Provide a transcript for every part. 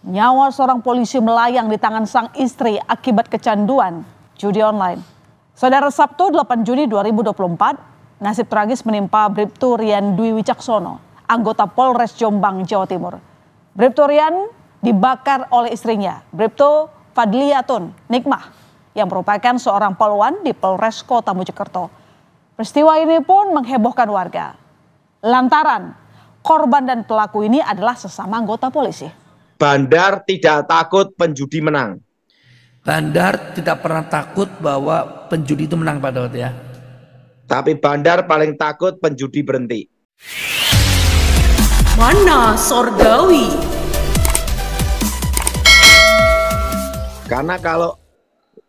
Nyawa seorang polisi melayang di tangan sang istri akibat kecanduan judi online. Saudara, Sabtu 8 Juni 2024, nasib tragis menimpa Bribtu Rian Dwi Wicaksono, anggota Polres Jombang, Jawa Timur. Bribtu Rian dibakar oleh istrinya, Bribtu Fadliyatun Nikmah, yang merupakan seorang polwan di Polres Kota Mojokerto. Peristiwa ini pun menghebohkan warga, lantaran korban dan pelaku ini adalah sesama anggota polisi. Bandar tidak takut penjudi menang. Bandar tidak pernah takut bahwa penjudi itu menang, Pak Daud ya. Tapi Bandar paling takut penjudi berhenti. Mana Sorgawi? Karena kalau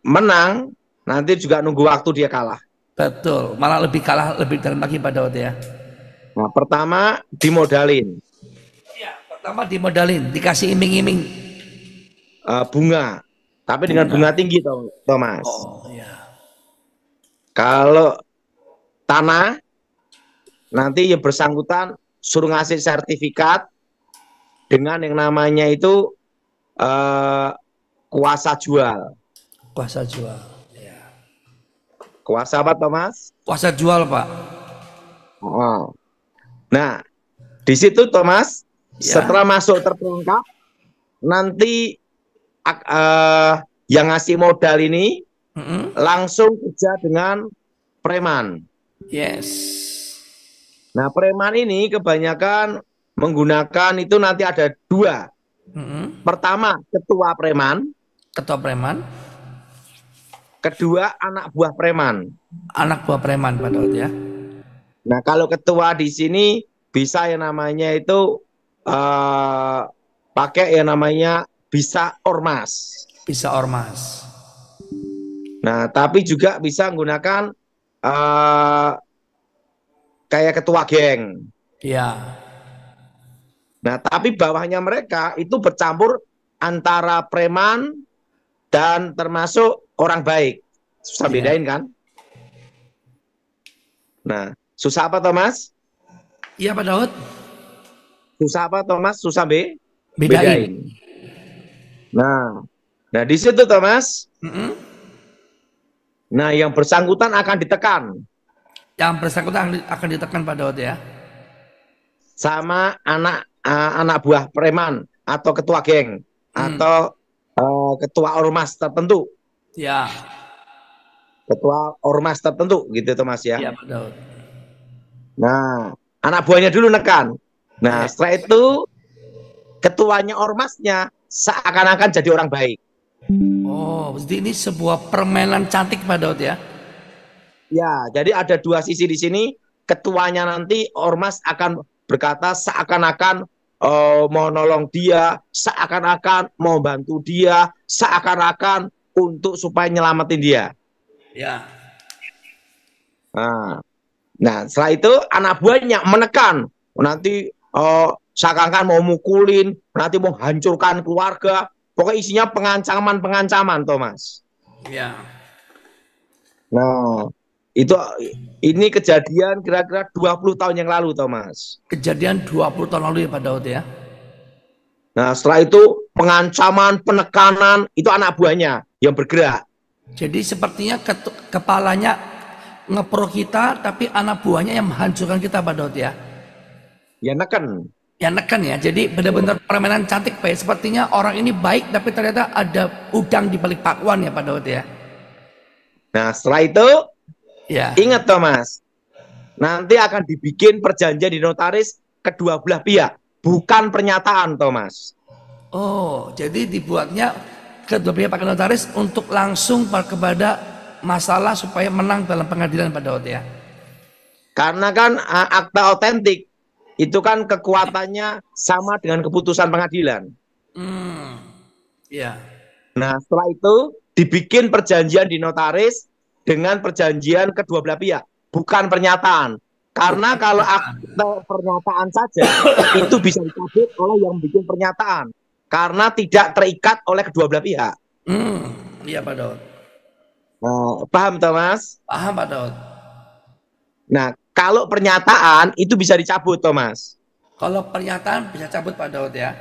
menang, nanti juga nunggu waktu dia kalah. Betul, malah lebih kalah lebih dalam lagi, Pak Daud ya. Nah, pertama dimodalin. Pertama dimodalin, dikasih iming-iming bunga, tapi dengan bunga tinggi, Thomas. Oh ya. Kalau tanah, nanti yang bersangkutan suruh ngasih sertifikat dengan yang namanya itu kuasa jual. Kuasa jual. Ya. Kuasa apa, Thomas? Kuasa jual, Pak. Oh. Nah, di situ, Thomas, Ya. setelah masuk terperangkap, nanti yang ngasih modal ini langsung kerja dengan preman. Yes. Nah, preman ini kebanyakan menggunakan itu nanti ada dua. Pertama, ketua preman. Ketua preman. Kedua, anak buah preman. Anak buah preman, Pak Daud ya. Nah, kalau ketua di sini bisa yang namanya itu pakai yang namanya bisa ormas. Bisa ormas. Nah, tapi juga bisa menggunakan kayak ketua geng. Ya. Nah, tapi bawahnya mereka itu bercampur antara preman dan termasuk orang baik. Susah bedain kan? Nah, susah apa, Thomas? Iya, Pak Daud. Susah apa, Thomas? Susah Bedain. Nah, di situ, Thomas. Nah, yang bersangkutan akan ditekan. Yang bersangkutan akan ditekan, Pak Daud ya. Sama anak buah preman atau ketua geng atau ketua ormas tertentu. Ya. Ketua ormas tertentu gitu, Thomas ya. Iya, Pak Daud. Nah, anak buahnya dulu nekan. Nah, setelah itu ketuanya ormasnya seakan-akan jadi orang baik. Oh, jadi ini sebuah permainan cantik, Pak Daud ya. Ya, jadi ada dua sisi di sini. Ketuanya nanti ormas akan berkata seakan-akan mau nolong dia, seakan-akan mau bantu dia, seakan-akan untuk supaya nyelamatin dia. Ya. Nah, setelah itu anak buahnya menekan. Nanti seakan-akan mau mukulin, nanti mau hancurkan keluarga. Pokoknya isinya pengancaman-pengancaman, Thomas. Ya. Nah, ini kejadian kira-kira 20 tahun yang lalu, Thomas. Kejadian 20 tahun lalu ya, Pak Daud ya. Nah, setelah itu pengancaman, penekanan, itu anak buahnya yang bergerak. Jadi sepertinya kepalanya ngepro kita, tapi anak buahnya yang menghancurkan kita, Pak Daud ya. Ya neken. Ya neken ya. Jadi benar-benar permainan cantik, Pak. Sepertinya orang ini baik, tapi ternyata ada udang di balik bakwan ya, Pak Daud ya. Nah, setelah itu ya. Ingat, Thomas, nanti akan dibikin perjanjian di notaris kedua belah pihak, bukan pernyataan, Thomas. Oh, jadi dibuatnya kedua pihak pakai notaris untuk langsung kepada masalah supaya menang dalam pengadilan, Pak Daud ya. Karena kan akta otentik itu kan kekuatannya sama dengan keputusan pengadilan. Ya. Nah, setelah itu dibikin perjanjian di notaris dengan perjanjian kedua belah pihak, bukan pernyataan. Karena kalau akte pernyataan saja itu bisa dicabut oleh yang bikin pernyataan, karena tidak terikat oleh kedua belah pihak. Iya, Pak Daud. Paham, Thomas? Paham, Pak Daud. Nah, kalau pernyataan itu bisa dicabut, Thomas. Kalau pernyataan bisa cabut, Pak Daud ya.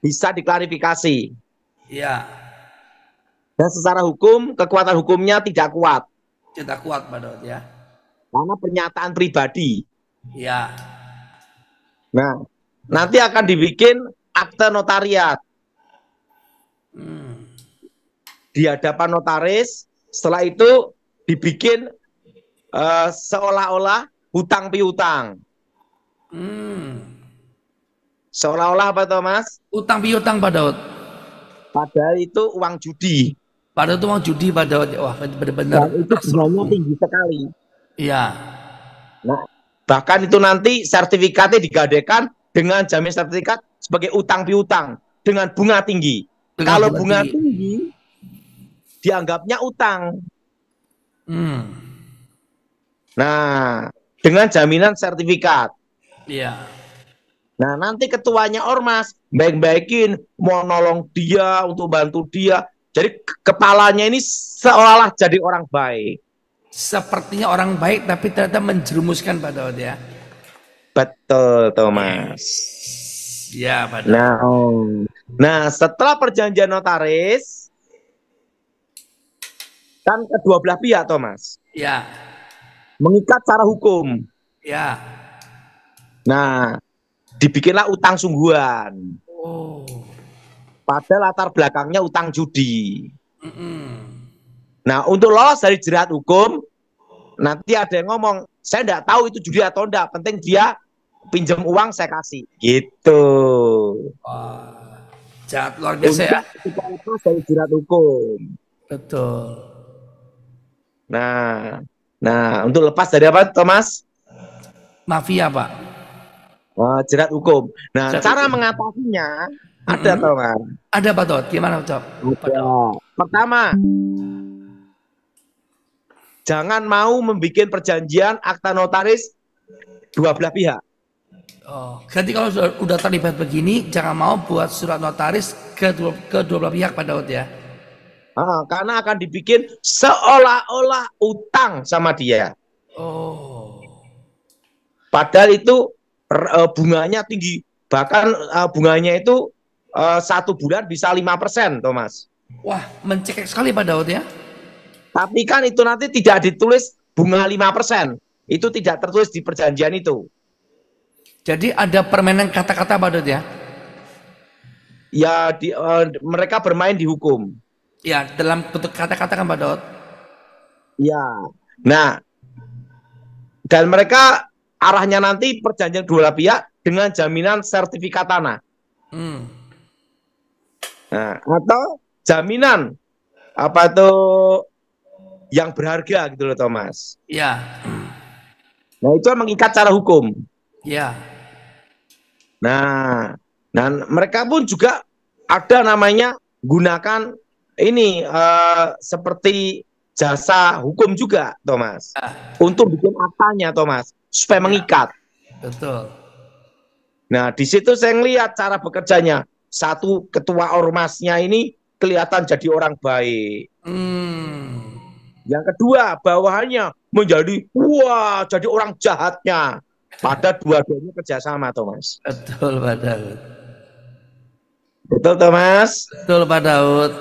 bisa diklarifikasi. Ya, Dan secara hukum, kekuatan hukumnya tidak kuat. tidak kuat Pak Daud ya. Karena pernyataan pribadi. Ya, Nah, nanti akan dibikin akte notariat. Di hadapan notaris, setelah itu dibikin seolah-olah hutang piutang. Seolah-olah apa Thomas? utang piutang Pak Daud. Padahal itu uang judi. Pak Daud itu mau judi Pak Daud. Wah, benar-benar. Dan itu bunganya tinggi sekali. Iya, Nah, bahkan itu nanti sertifikatnya digadaikan dengan jamin sertifikat sebagai utang piutang dengan bunga tinggi. Dengan Kalau bunga bunga tinggi dianggapnya utang. Nah, dengan jaminan sertifikat. iya. Nah, nanti ketuanya ormas baik-baikin, mau nolong dia untuk bantu dia. Jadi kepalanya ini seolah jadi orang baik. Sepertinya orang baik tapi ternyata menjerumuskan Pak Daud ya. Betul, Thomas. Ya Pak Daud. Nah, setelah perjanjian notaris, kan kedua belah pihak, Thomas, Ya, mengikat secara hukum. ya. Nah, dibikinlah utang sungguhan. Oh. Pada latar belakangnya utang judi. Nah, untuk lolos dari jerat hukum, nanti ada yang ngomong, saya tidak tahu itu judi atau enggak, penting dia pinjam uang saya kasih. Gitu. Wah, jahat luar biasa ya. Kita lepas dari jerat hukum. Betul. Nah, untuk lepas dari apa, Thomas? Mafia Pak. Jerat hukum. Nah, Jerat cara hukum. mengatasinya ada, Thomas. Ada Pak Daud. Gimana Pak Daud? Pertama, jangan mau membuat perjanjian akta notaris dua belah pihak. Oh, jadi kalau sudah terlibat begini, jangan mau buat surat notaris ke dua belah pihak Pak Daud ya. Karena akan dibikin seolah-olah utang sama dia. Oh. Padahal itu bunganya tinggi. Bahkan bunganya itu 1 bulan bisa 5%, Thomas. Wah, mencekik sekali Pak Daud ya. Tapi kan itu nanti tidak ditulis bunga 5%. Itu tidak tertulis di perjanjian itu. Jadi ada permainan kata-kata Pak Daud ya. Ya, mereka bermain di hukum. Ya, dalam bentuk kata-kata kan Pak Daud. Ya. Nah, dan mereka arahnya nanti perjanjian dua belah pihak dengan jaminan sertifikat tanah. Nah, atau jaminan apa tuh yang berharga gitu loh, Thomas. Ya. Nah, itu mengikat secara hukum. Ya. Nah, dan mereka pun juga ada namanya gunakan ini seperti jasa hukum juga, Thomas. Untuk bikin aktanya, Thomas, supaya mengikat. Betul. Nah, di situ saya ngelihat cara bekerjanya. Satu, ketua ormasnya ini kelihatan jadi orang baik. Yang kedua, bawahannya menjadi jadi orang jahatnya. Pada dua-duanya kerjasama, Thomas. Betul Pak Daud. Betul, Thomas. Betul Pak Daud.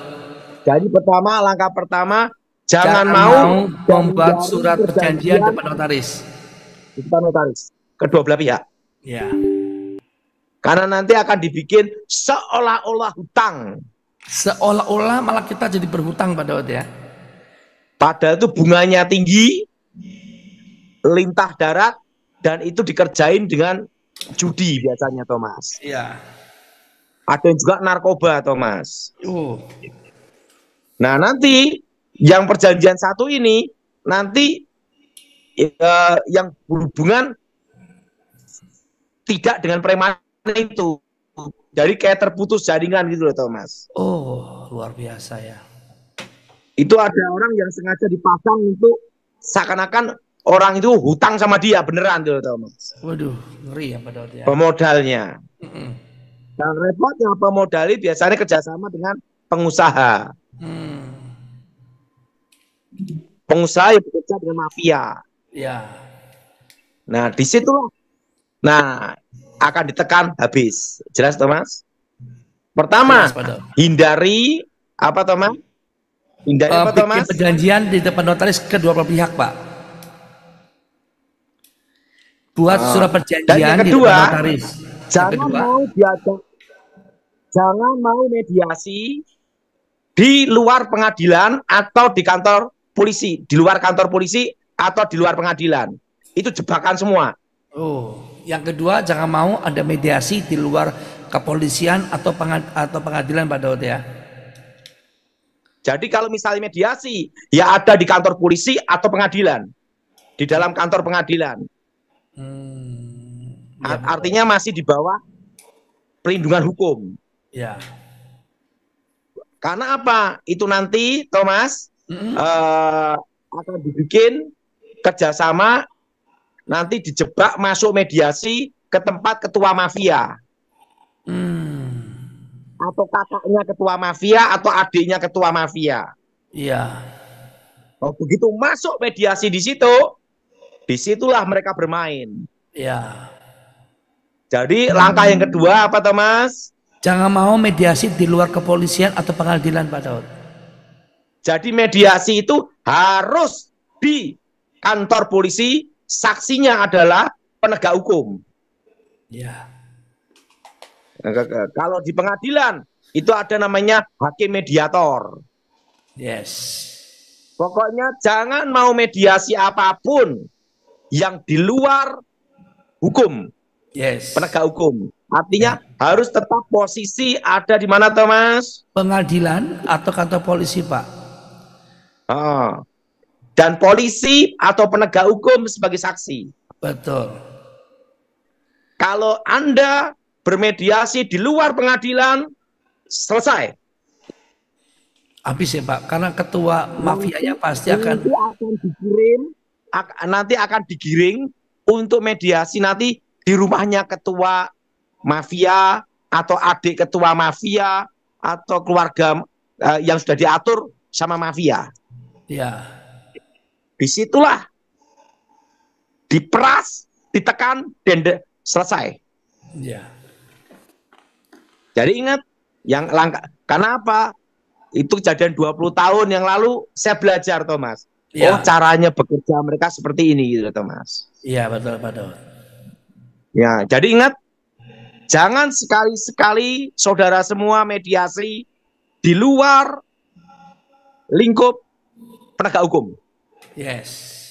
Jadi langkah pertama, jangan mau membuat surat perjanjian depan notaris. Depan notaris. Kedua belah pihak. Ya. Karena nanti akan dibikin seolah-olah hutang. Seolah-olah malah kita jadi berhutang Pak Daud ya. Padahal itu bunganya tinggi, lintah darat, dan itu dikerjain dengan judi biasanya, Thomas. Iya. Ada yang juga narkoba, Thomas. Nah, nanti yang perjanjian satu ini nanti yang berhubungan tidak dengan preman itu. Jadi kayak terputus jaringan gitu loh, Thomas. Oh, luar biasa ya. Itu ada orang yang sengaja dipasang untuk seakan-akan orang itu hutang sama dia beneran tuh, Thomas. Waduh, ngeri ya Pak Daud ya. Pemodalnya. Dan repotnya pemodali biasanya kerjasama dengan pengusaha. Pengusaha yang bekerja dengan mafia. Ya. Nah, di situ akan ditekan habis. Jelas, Thomas? Pertama, Jelas, Pak Daud. hindari apa Thomas? Hindari apa Bikin Thomas? perjanjian di depan notaris kedua belah pihak, Pak. Buat surat Dan perjanjian yang di kedua, depan notaris. Yang jangan kedua, mau diajak, jangan mau mediasi di luar pengadilan atau di kantor polisi, di luar kantor polisi atau di luar pengadilan. Itu jebakan semua. yang kedua jangan mau ada mediasi di luar kepolisian atau pengadilan, Pak Daud ya. Jadi kalau misalnya mediasi, ya ada di kantor polisi atau pengadilan, di dalam kantor pengadilan. Ya, Artinya masih di bawah perlindungan hukum. ya. Karena apa? Itu nanti, Thomas, akan dibikin kerjasama, nanti dijebak masuk mediasi ke tempat ketua mafia. Atau kakaknya ketua mafia, atau adiknya ketua mafia. Iya. Oh, begitu masuk mediasi di situ, disitulah mereka bermain. Iya. Jadi langkah yang kedua apa, Thomas? Jangan mau mediasi di luar kepolisian atau pengadilan, Pak Daud. Jadi mediasi itu harus di kantor polisi, saksinya adalah penegak hukum. Ya. Kalau di pengadilan itu ada namanya hakim mediator. Yes. Pokoknya jangan mau mediasi apapun yang di luar hukum, Yes. penegak hukum. Artinya harus tetap posisi ada di mana, Thomas? Pengadilan atau kantor polisi, Pak. Dan polisi atau penegak hukum sebagai saksi. Betul. Kalau Anda bermediasi di luar pengadilan, selesai. Habis ya, Pak, karena ketua mafianya pasti akan nanti akan digiring untuk mediasi nanti di rumahnya ketua mafia atau adik ketua mafia atau keluarga yang sudah diatur sama mafia. ya. Disitulah diperas, ditekan, dan selesai. Ya. Jadi ingat, yang langkah, karena apa? Itu kejadian 20 tahun yang lalu saya belajar, Thomas. Ya. Oh, caranya bekerja mereka seperti ini gitu, Thomas. Iya, betul, Pak Daud. Ya, jadi ingat, jangan sekali-sekali saudara semua mediasi di luar lingkup penegak hukum. Yes.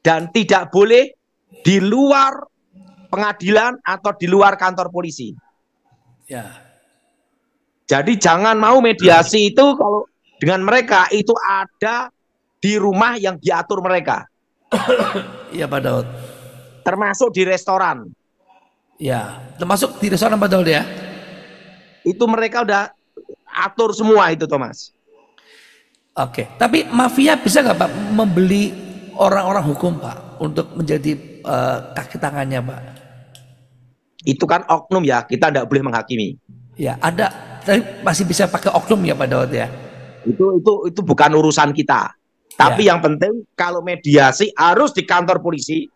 Dan tidak boleh di luar pengadilan atau di luar kantor polisi. Ya. Jadi jangan mau mediasi itu kalau dengan mereka itu ada di rumah yang diatur mereka. Iya, Pak Daud. Termasuk di restoran. Ya, termasuk di restoran, Pak Daud ya. Itu mereka udah atur semua itu, Thomas. Oke, tapi mafia bisa nggak Pak membeli orang-orang hukum, Pak, untuk menjadi kaki tangannya, Pak? Itu kan oknum ya, kita tidak boleh menghakimi. Ya, ada, tapi masih bisa pakai oknum ya, Pak Daud ya. Itu bukan urusan kita. Tapi yang penting kalau mediasi harus di kantor polisi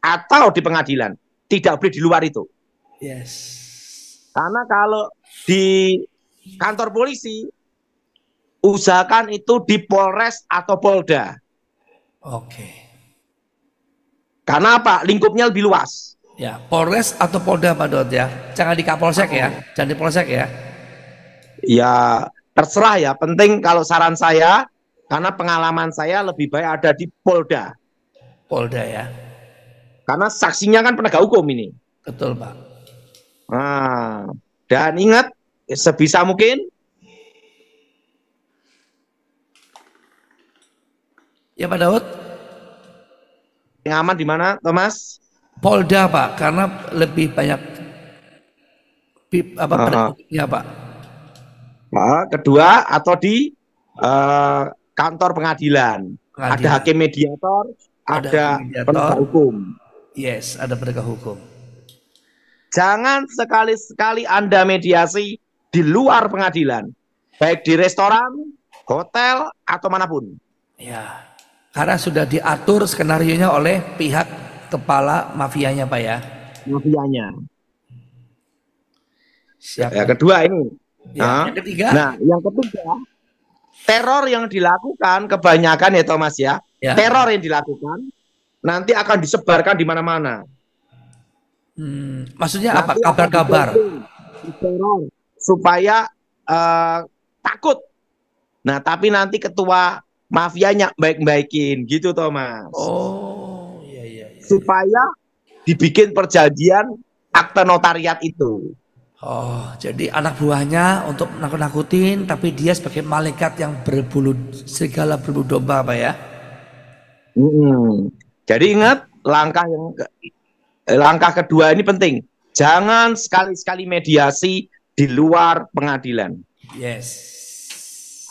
atau di pengadilan, tidak boleh di luar itu. Yes. Karena kalau di kantor polisi, usahakan itu di Polres atau Polda. Oke. Karena apa? Lingkupnya lebih luas. Ya, Polres atau Polda, Pak Daud ya. Jangan di Kapolsek ya, jangan di Polsek ya. Ya terserah ya. Penting kalau saran saya, karena pengalaman saya lebih baik ada di Polda. Polda ya. Karena saksinya kan penegak hukum ini. Betul, Pak. Nah, dan ingat sebisa mungkin. Ya, Pak Daud. Yang aman di mana, Thomas? Polda, Pak, karena lebih banyak penegaknya, Pak. Kedua atau di kantor pengadilan. Ada hakim mediator, ada penegak hukum. Yes, ada penegak hukum. Jangan sekali-sekali Anda mediasi di luar pengadilan, baik di restoran, hotel, atau manapun. Ya, karena sudah diatur skenarionya oleh pihak kepala mafianya, Pak ya. Mafianya. Siap. Ya, kedua ini. Ya, yang ketiga. Nah, yang ketiga, teror yang dilakukan kebanyakan ya Thomas ya. Ya. Teror yang dilakukan nanti akan disebarkan di mana-mana. Maksudnya apa? Nanti Kabar-kabar. Teror supaya takut. Nah, tapi nanti ketua mafianya baik-baikin gitu Thomas. Oh, iya. Supaya dibikin perjanjian akte notariat itu. Oh, jadi anak buahnya untuk nakut-nakutin, tapi dia sebagai malaikat yang berbulu serigala berbulu domba, Pak ya. Jadi ingat langkah kedua ini penting. Jangan sekali-sekali mediasi di luar pengadilan. Yes.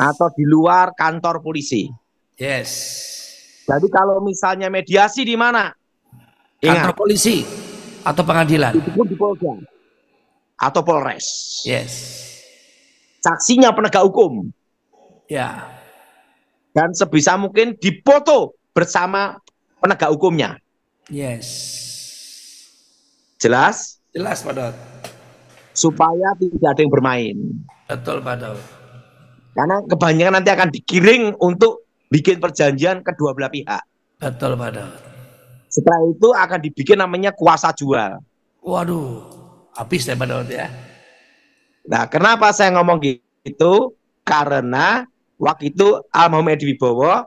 Atau di luar kantor polisi. Yes. Jadi kalau misalnya mediasi di mana? Kantor polisi atau pengadilan. Itu pun di Polda atau Polres. Yes. Saksinya penegak hukum. Ya. Dan sebisa mungkin dipoto bersama penegak hukumnya. Yes. Jelas? Jelas, Pak Daud. Supaya tidak ada yang bermain. Betul, Pak Daud. Karena kebanyakan nanti akan digiring untuk bikin perjanjian kedua belah pihak. Betul, Pak Daud. Setelah itu akan dibikin namanya kuasa jual. Waduh, habis ya Pak Daud ya. Nah, kenapa saya ngomong gitu? Karena waktu itu almarhum Edi Wibowo,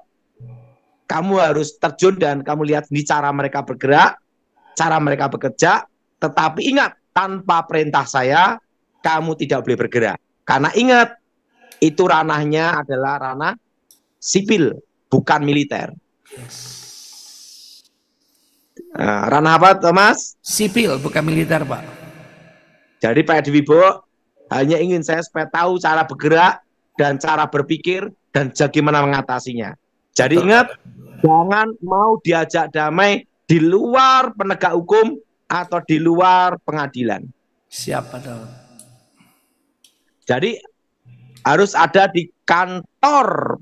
kamu harus terjun dan kamu lihat di cara mereka bergerak, cara mereka bekerja. Tetapi ingat, tanpa perintah saya, kamu tidak boleh bergerak. Karena ingat, itu ranahnya adalah ranah sipil, bukan militer. Nah, ranah apa, Thomas? Sipil, bukan militer, Pak. Jadi Pak Edi Wibowo hanya ingin saya supaya tahu cara bergerak dan cara berpikir dan bagaimana mengatasinya. Jadi ingat, jangan mau diajak damai di luar penegak hukum atau di luar pengadilan. Siap, Pak Daud. Jadi harus ada di kantor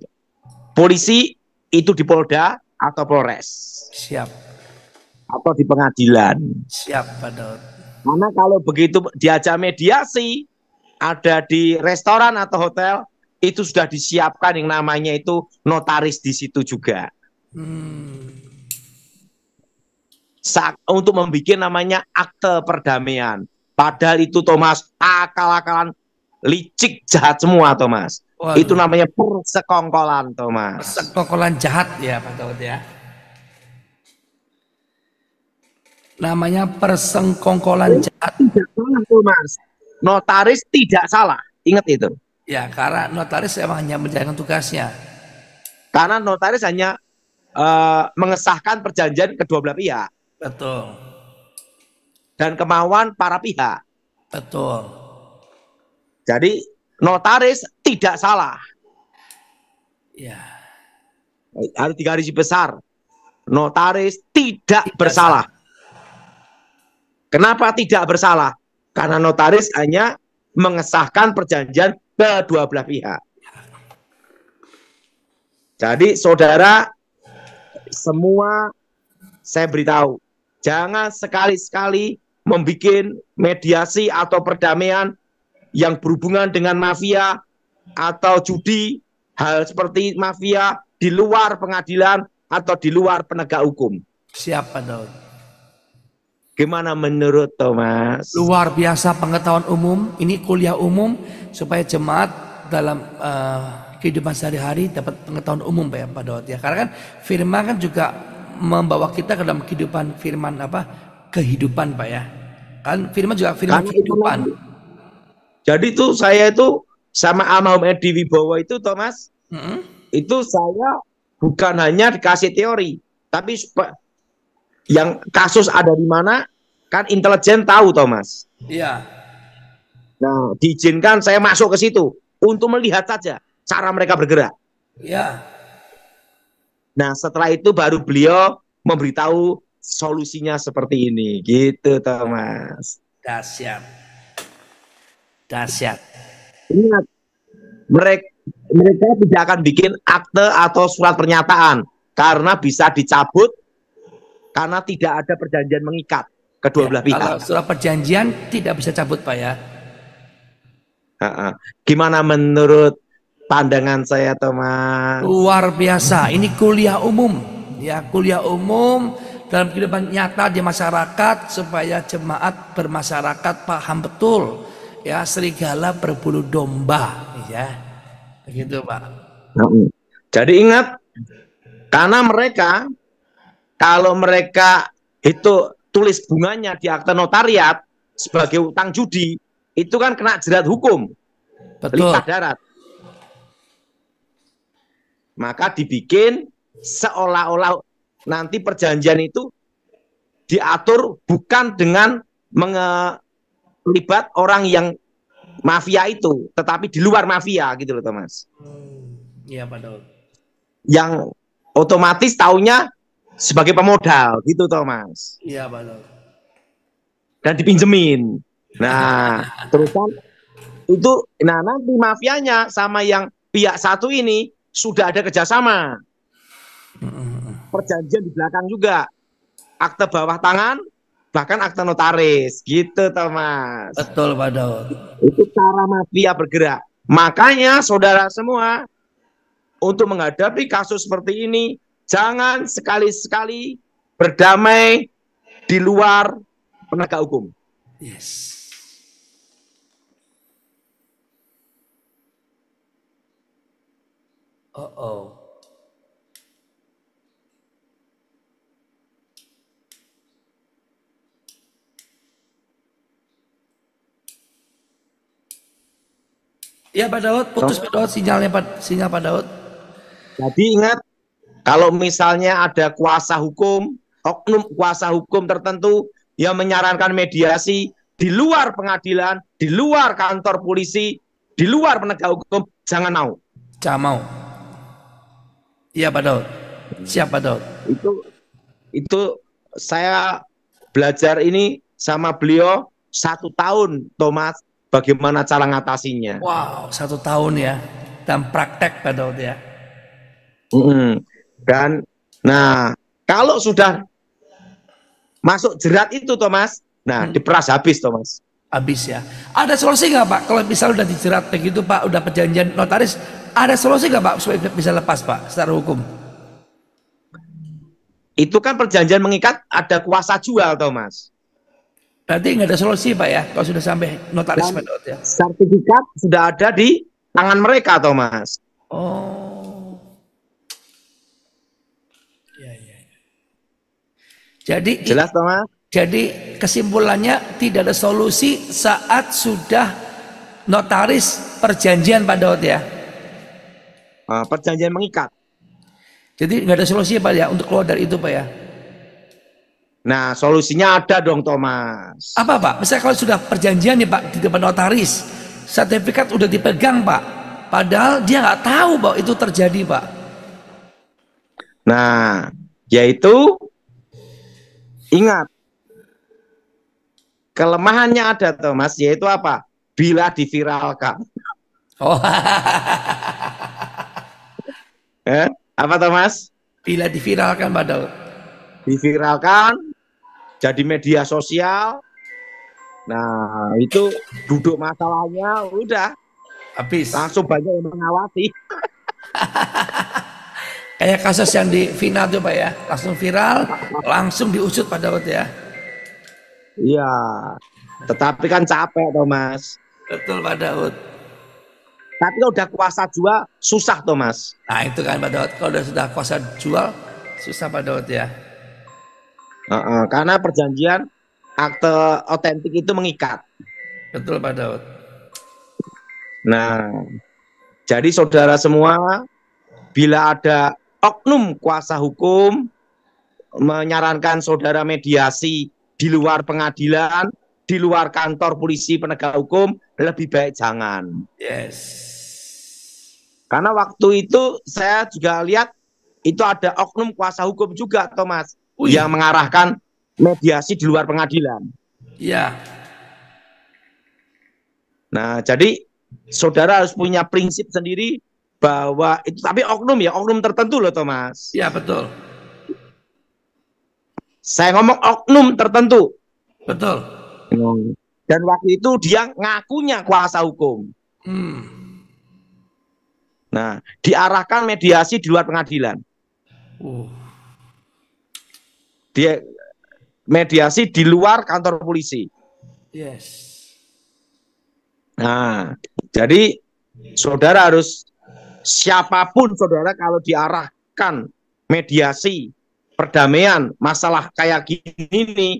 polisi, itu di Polda atau Polres. Siap. Atau di pengadilan. Siap, Pak Daud. Karena kalau begitu diajak mediasi, ada di restoran atau hotel, itu sudah disiapkan yang namanya itu notaris di situ juga. Untuk membuat namanya akte perdamaian. Padahal itu Thomas akal-akalan licik jahat semua Thomas. Waduh. Itu namanya persekongkolan Thomas. Persekongkolan jahat ya Pak Daud ya. Namanya persengkongkolan jahat. Tidak salah Thomas. Notaris tidak salah. Ingat itu. Ya, karena notaris emang hanya menjalankan tugasnya. Karena notaris hanya mengesahkan perjanjian kedua belah pihak. Betul. Dan kemauan para pihak. Betul. Jadi notaris tidak salah. Ya. Harus digaris besar. Notaris tidak bersalah. Kenapa tidak bersalah? Karena notaris hanya mengesahkan perjanjian kedua belah pihak. Jadi saudara, semua saya beritahu, jangan sekali-sekali membuat mediasi atau perdamaian yang berhubungan dengan mafia atau judi, hal seperti mafia di luar pengadilan atau di luar penegak hukum. Siap Pak Daud. Gimana menurut Thomas? Luar biasa pengetahuan umum, ini kuliah umum supaya jemaat dalam kehidupan sehari-hari dapat pengetahuan umum Pak Daud ya. Karena kan firman kan juga membawa kita ke dalam kehidupan firman kehidupan Pak ya. Kan firman juga firman kehidupan. Jadi itu saya itu sama almarhum Edi Wibowo itu Thomas, itu saya bukan hanya dikasih teori, tapi yang kasus ada di mana kan intelijen tahu Thomas. Iya. Nah diizinkan saya masuk ke situ untuk melihat saja cara mereka bergerak. Iya. Nah setelah itu baru beliau memberitahu solusinya seperti ini, gitu Thomas. Dahsyat. Dahsyat. Ingat, mereka tidak akan bikin akte atau surat pernyataan karena bisa dicabut karena tidak ada perjanjian mengikat kedua belah pihak. Kalau surat perjanjian tidak bisa cabut Pak ya. Gimana menurut pandangan saya, Thomas? Luar biasa. Ini kuliah umum, ya, kuliah umum dalam kehidupan nyata di masyarakat supaya jemaat bermasyarakat paham betul, ya, serigala berbulu domba, ya, begitu Pak. Jadi ingat, karena mereka, kalau mereka itu tulis bunganya di akta notariat sebagai utang judi, itu kan kena jerat hukum, Betul. limpah darat. Maka dibikin seolah-olah nanti perjanjian itu diatur bukan dengan melibat orang yang mafia itu, tetapi di luar mafia gitu loh, Thomas. Iya, Pak Daud. Yang otomatis taunya sebagai pemodal gitu, Thomas. Iya, Pak Daud. Dan dipinjemin. Nah, terusan itu, nah nanti mafianya sama yang pihak satu ini sudah ada kerjasama. Perjanjian di belakang juga. Akte bawah tangan, bahkan akte notaris. Gitu, Thomas. Betul, Pak Daud. Itu cara mafia bergerak. Makanya saudara semua, untuk menghadapi kasus seperti ini, jangan sekali-sekali berdamai di luar penegak hukum. Yes. Oh. Ya, Pak Daud, putus Pak Daud, sinyal Pak Daud. Jadi ingat, kalau misalnya ada kuasa hukum, oknum kuasa hukum tertentu yang menyarankan mediasi di luar pengadilan, di luar kantor polisi, di luar penegak hukum, jangan mau. Jangan mau. Iya, Pak Daud. Siap, Pak Daud. Itu saya belajar ini sama beliau 1 tahun, Thomas, bagaimana cara ngatasinya. Wow, 1 tahun ya, dan praktek Pak Daud ya. Dan nah, kalau sudah masuk jerat itu, Thomas, nah diperas habis, Thomas. Habis ya. Ada solusi nggak Pak? Kalau misalnya udah dijerat begitu Pak, udah perjanjian notaris, ada solusi nggak Pak supaya bisa lepas Pak secara hukum? Itu kan perjanjian mengikat, ada kuasa jual, Thomas. Berarti nggak ada solusi Pak ya, kalau sudah sampai notaris Pak Daud ya. Sertifikat sudah ada di tangan mereka, Thomas. Oh. Ya. Jadi jelas, Thomas. Jadi kesimpulannya tidak ada solusi saat sudah notaris perjanjian Pak Daud ya. Perjanjian mengikat. Jadi nggak ada solusi Pak ya untuk keluar dari itu Pak ya. Nah, solusinya ada dong, Thomas. Apa Pak? Misalnya kalau sudah perjanjian nih Pak di depan notaris, sertifikat udah dipegang Pak, padahal dia nggak tahu bahwa itu terjadi Pak. Nah, yaitu ingat, kelemahannya ada, Thomas, yaitu apa? Bila diviralkan. Oh. Apa, Thomas? Bila diviralkan Pak Daud. Diviralkan, jadi media sosial. Nah, itu duduk masalahnya udah habis. Langsung banyak yang mengawasi. Kayak kasus yang di final tuh Pak ya, langsung viral, langsung diusut Pak Daud ya. Iya, tetapi kan capek, Thomas. Betul Pak Daud. Tapi kalau udah kuasa jual, susah, Thomas. Nah itu kan Pak Daud, kalau sudah kuasa jual, susah Pak Daud ya. Karena perjanjian akte otentik itu mengikat. Betul Pak Daud. Nah, jadi saudara semua, bila ada oknum kuasa hukum menyarankan saudara mediasi di luar pengadilan, di luar kantor polisi penegak hukum, lebih baik jangan. Yes. Karena waktu itu saya juga lihat itu ada oknum kuasa hukum juga, Thomas, yang mengarahkan mediasi di luar pengadilan. Iya. Nah, jadi saudara harus punya prinsip sendiri bahwa itu, tapi oknum ya, oknum tertentu loh, Thomas. Iya, betul. Saya ngomong oknum tertentu. Betul. Dan waktu itu dia ngakunya kuasa hukum. Nah, diarahkan mediasi di luar pengadilan. Dia mediasi di luar kantor polisi. Yes. Nah, jadi saudara harus, siapapun saudara, kalau diarahkan mediasi perdamaian masalah kayak gini nih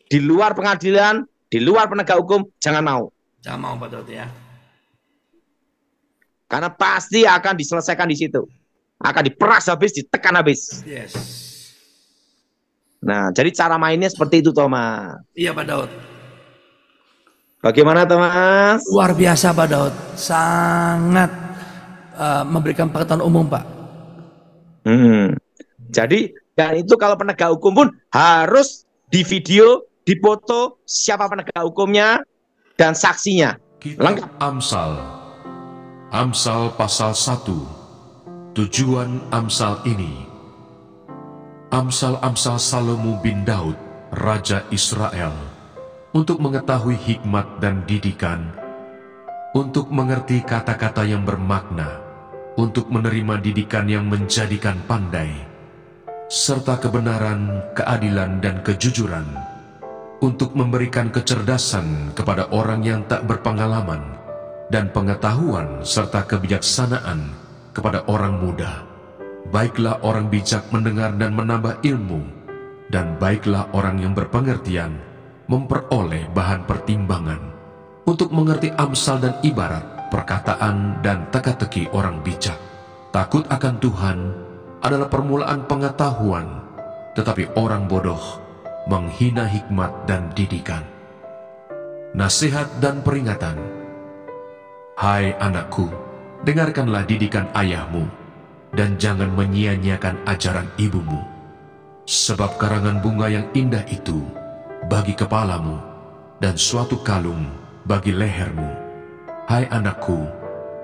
di luar pengadilan, di luar penegak hukum, jangan mau. Jangan mau Pak Daud ya. Karena pasti akan diselesaikan di situ. Akan diperas habis, ditekan habis. Yes. Nah, jadi cara mainnya seperti itu, Thomas. Iya Pak Daud. Bagaimana, Thomas? Luar biasa Pak Daud. Sangat memberikan pengetahuan umum Pak. Jadi, dan itu kalau penegak hukum pun harus di video, dipoto siapa penegak hukumnya dan saksinya. Lengkap. Amsal pasal 1. Tujuan Amsal ini. Amsal-amsal Salomo bin Daud, Raja Israel, untuk mengetahui hikmat dan didikan, untuk mengerti kata-kata yang bermakna, untuk menerima didikan yang menjadikan pandai, serta kebenaran, keadilan, dan kejujuran, untuk memberikan kecerdasan kepada orang yang tak berpengalaman, dan pengetahuan serta kebijaksanaan kepada orang muda. Baiklah orang bijak mendengar dan menambah ilmu, dan baiklah orang yang berpengertian memperoleh bahan pertimbangan, untuk mengerti amsal dan ibarat, perkataan dan teka-teki orang bijak. Takut akan Tuhan adalah permulaan pengetahuan, tetapi orang bodoh menghina hikmat dan didikan. Nasihat dan peringatan. Hai anakku, dengarkanlah didikan ayahmu, dan jangan menyia-nyiakan ajaran ibumu. Sebab karangan bunga yang indah itu bagi kepalamu, dan suatu kalung bagi lehermu. Hai anakku,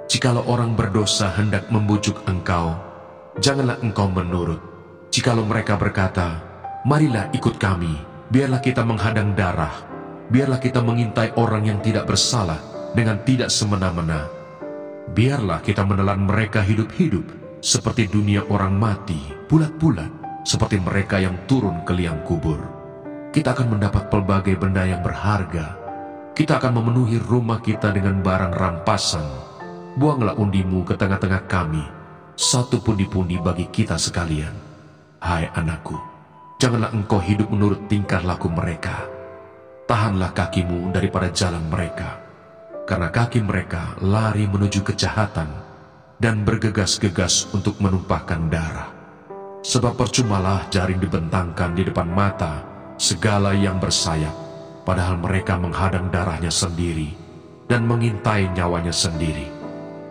jikalau orang berdosa hendak membujuk engkau, janganlah engkau menurut. Jikalau mereka berkata, marilah ikut kami, biarlah kita menghadang darah, biarlah kita mengintai orang yang tidak bersalah dengan tidak semena-mena. Biarlah kita menelan mereka hidup-hidup, seperti dunia orang mati, bulat-bulat, seperti mereka yang turun ke liang kubur. Kita akan mendapat pelbagai benda yang berharga. Kita akan memenuhi rumah kita dengan barang rampasan. Buanglah undimu ke tengah-tengah kami, satu pundi-pundi bagi kita sekalian. Hai anakku, janganlah engkau hidup menurut tingkah laku mereka. Tahanlah kakimu daripada jalan mereka, karena kaki mereka lari menuju kejahatan dan bergegas-gegas untuk menumpahkan darah. Sebab percumalah jaring dibentangkan di depan mata segala yang bersayap, padahal mereka menghadang darahnya sendiri dan mengintai nyawanya sendiri.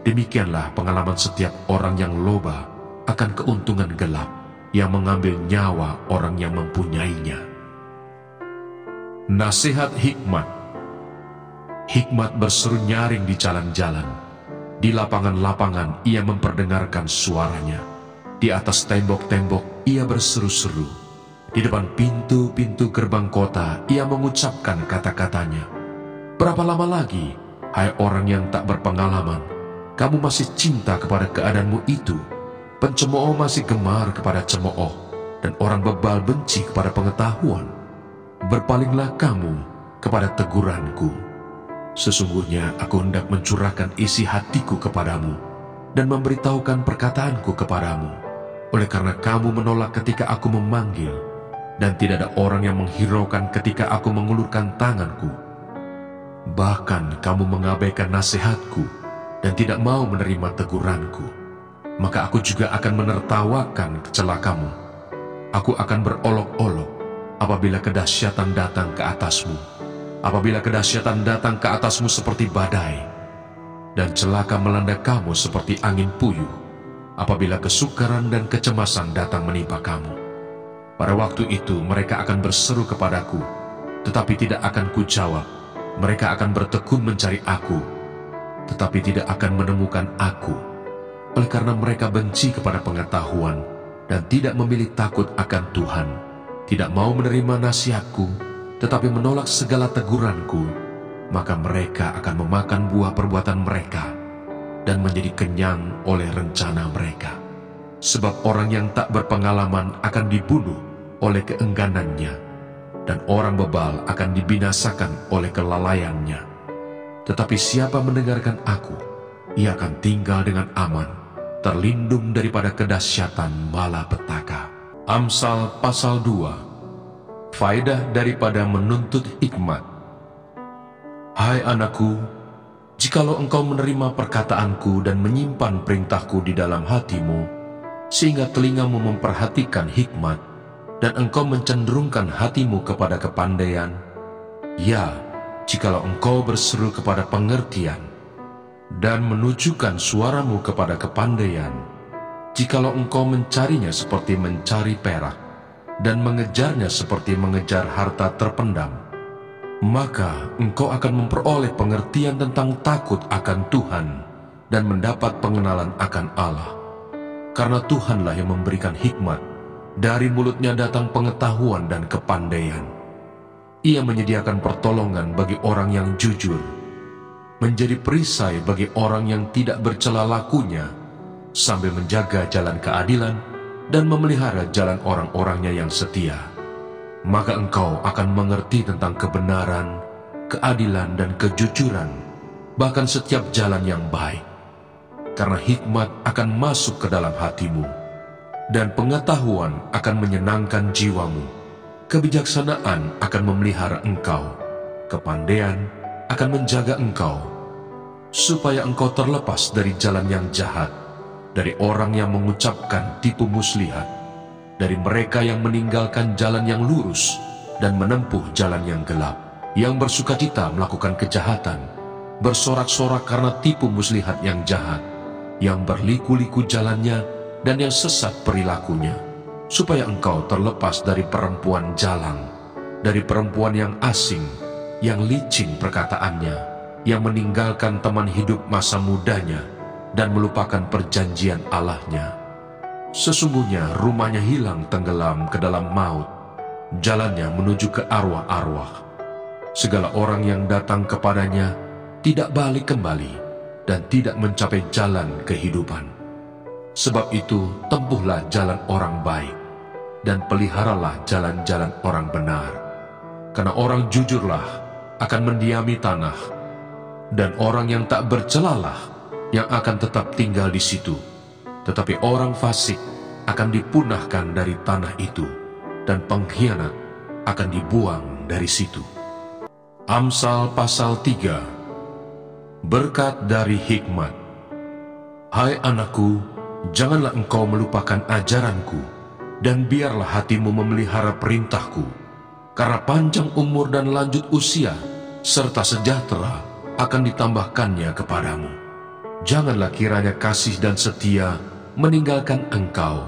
Demikianlah pengalaman setiap orang yang loba akan keuntungan gelap, yang mengambil nyawa orang yang mempunyainya. Nasihat hikmat. Hikmat berseru nyaring di jalan-jalan. Di lapangan-lapangan ia memperdengarkan suaranya. Di atas tembok-tembok ia berseru-seru. Di depan pintu-pintu gerbang kota ia mengucapkan kata-katanya. Berapa lama lagi, hai orang yang tak berpengalaman, kamu masih cinta kepada keadaanmu itu? Pencemooh masih gemar kepada cemooh, dan orang bebal benci kepada pengetahuan. Berpalinglah kamu kepada teguranku. Sesungguhnya aku hendak mencurahkan isi hatiku kepadamu dan memberitahukan perkataanku kepadamu. Oleh karena kamu menolak ketika aku memanggil, dan tidak ada orang yang menghiraukan ketika aku mengulurkan tanganku. Bahkan kamu mengabaikan nasihatku dan tidak mau menerima teguranku. Maka aku juga akan menertawakan celakamu. Aku akan berolok-olok apabila kedahsyatan datang ke atasmu. Apabila kedahsyatan datang ke atasmu seperti badai, dan celaka melanda kamu seperti angin puyuh, apabila kesukaran dan kecemasan datang menimpa kamu. Pada waktu itu mereka akan berseru kepadaku, tetapi tidak akan kujawab. Mereka akan bertekun mencari aku, tetapi tidak akan menemukan aku. Oleh karena mereka benci kepada pengetahuan dan tidak memilih takut akan Tuhan, tidak mau menerima nasihatku, tetapi menolak segala teguranku, maka mereka akan memakan buah perbuatan mereka dan menjadi kenyang oleh rencana mereka. Sebab orang yang tak berpengalaman akan dibunuh oleh keengganannya, dan orang bebal akan dibinasakan oleh kelalaiannya. Tetapi siapa mendengarkan aku, ia akan tinggal dengan aman, terlindung daripada kedahsyatan malapetaka. Amsal pasal 2. Faedah daripada menuntut hikmat. Hai anakku, jikalau engkau menerima perkataanku dan menyimpan perintahku di dalam hatimu, sehingga telingamu memperhatikan hikmat, dan engkau mencenderungkan hatimu kepada kepandaian, ya, jikalau engkau berseru kepada pengertian, dan menunjukkan suaramu kepada kepandaian, jikalau engkau mencarinya seperti mencari perak, dan mengejarnya seperti mengejar harta terpendam, maka engkau akan memperoleh pengertian tentang takut akan Tuhan, dan mendapat pengenalan akan Allah. Karena Tuhanlah yang memberikan hikmat, dari mulutnya datang pengetahuan dan kepandaian. Ia menyediakan pertolongan bagi orang yang jujur, menjadi perisai bagi orang yang tidak bercela lakunya, sambil menjaga jalan keadilan dan memelihara jalan orang-orangnya yang setia. Maka engkau akan mengerti tentang kebenaran, keadilan, dan kejujuran, bahkan setiap jalan yang baik. Karena hikmat akan masuk ke dalam hatimu, dan pengetahuan akan menyenangkan jiwamu. Kebijaksanaan akan memelihara engkau, kepandaian akan menjaga engkau, supaya engkau terlepas dari jalan yang jahat, dari orang yang mengucapkan tipu muslihat, dari mereka yang meninggalkan jalan yang lurus dan menempuh jalan yang gelap, yang bersukacita melakukan kejahatan, bersorak-sorak karena tipu muslihat yang jahat, yang berliku-liku jalannya dan yang sesat perilakunya, supaya engkau terlepas dari perempuan jalang, dari perempuan yang asing, yang licin perkataannya, yang meninggalkan teman hidup masa mudanya dan melupakan perjanjian Allahnya. Sesungguhnya rumahnya hilang tenggelam ke dalam maut, jalannya menuju ke arwah-arwah. Segala orang yang datang kepadanya tidak balik kembali dan tidak mencapai jalan kehidupan. Sebab itu tempuhlah jalan orang baik dan peliharalah jalan-jalan orang benar. Karena orang jujurlah akan mendiami tanah, dan orang yang tak bercelalah yang akan tetap tinggal di situ. Tetapi orang fasik akan dipunahkan dari tanah itu, dan pengkhianat akan dibuang dari situ. Amsal pasal 3. Berkat dari hikmat. Hai anakku, janganlah engkau melupakan ajaranku, dan biarlah hatimu memelihara perintahku, karena panjang umur dan lanjut usia, serta sejahtera akan ditambahkannya kepadamu. Janganlah kiranya kasih dan setia meninggalkan engkau.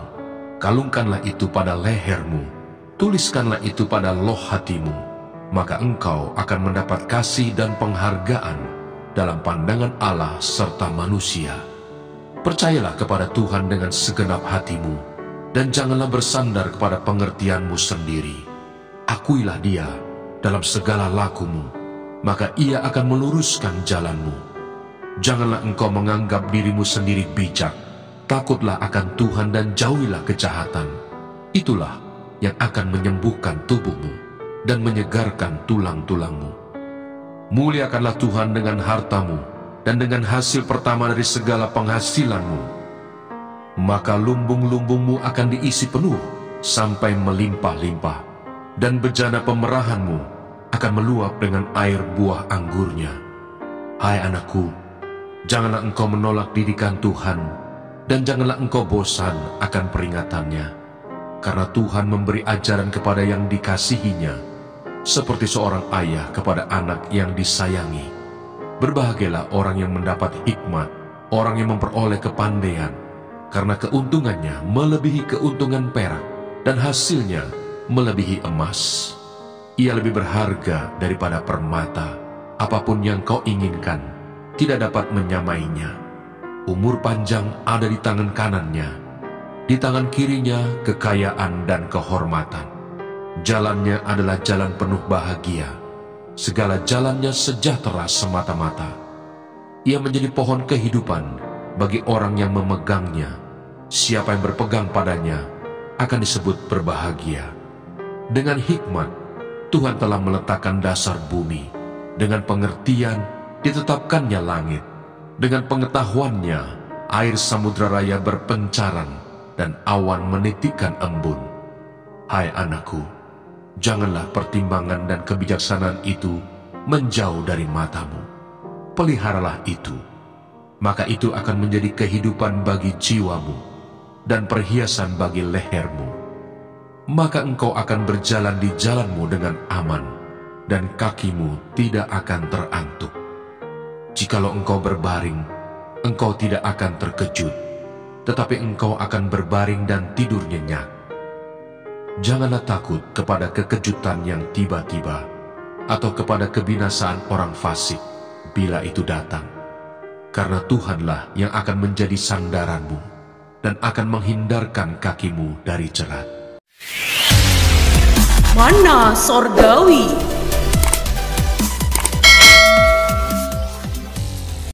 Kalungkanlah itu pada lehermu, tuliskanlah itu pada loh hatimu, maka engkau akan mendapat kasih dan penghargaan dalam pandangan Allah serta manusia. Percayalah kepada Tuhan dengan segenap hatimu, dan janganlah bersandar kepada pengertianmu sendiri. Akuilah Dia dalam segala lakumu, maka Ia akan meluruskan jalanmu. Janganlah engkau menganggap dirimu sendiri bijak. Takutlah akan Tuhan dan jauhilah kejahatan. Itulah yang akan menyembuhkan tubuhmu dan menyegarkan tulang-tulangmu. Muliakanlah Tuhan dengan hartamu dan dengan hasil pertama dari segala penghasilanmu. Maka lumbung-lumbungmu akan diisi penuh sampai melimpah-limpah, dan bejana pemerahanmu akan meluap dengan air buah anggurnya. Hai anakku, janganlah engkau menolak didikan Tuhan, dan janganlah engkau bosan akan peringatannya. Karena Tuhan memberi ajaran kepada yang dikasihinya, seperti seorang ayah kepada anak yang disayangi. Berbahagialah orang yang mendapat hikmat, orang yang memperoleh kepandaian, karena keuntungannya melebihi keuntungan perak, dan hasilnya melebihi emas. Ia lebih berharga daripada permata. Apapun yang kau inginkan tidak dapat menyamainya. Umur panjang ada di tangan kanannya, di tangan kirinya kekayaan dan kehormatan. Jalannya adalah jalan penuh bahagia, segala jalannya sejahtera semata-mata. Ia menjadi pohon kehidupan bagi orang yang memegangnya. Siapa yang berpegang padanya akan disebut berbahagia. Dengan hikmat, Tuhan telah meletakkan dasar bumi. Dengan pengertian, ditetapkannya langit. Dengan pengetahuannya, air samudra raya berpencaran dan awan menitikkan embun. Hai anakku, janganlah pertimbangan dan kebijaksanaan itu menjauh dari matamu. Peliharalah itu, maka itu akan menjadi kehidupan bagi jiwamu dan perhiasan bagi lehermu. Maka engkau akan berjalan di jalanmu dengan aman, dan kakimu tidak akan terantuk. Jikalau engkau berbaring, engkau tidak akan terkejut, tetapi engkau akan berbaring dan tidur nyenyak. Janganlah takut kepada kekejutan yang tiba-tiba, atau kepada kebinasaan orang fasik bila itu datang. Karena Tuhanlah yang akan menjadi sandaranmu, dan akan menghindarkan kakimu dari jerat. Mana Sorgawi.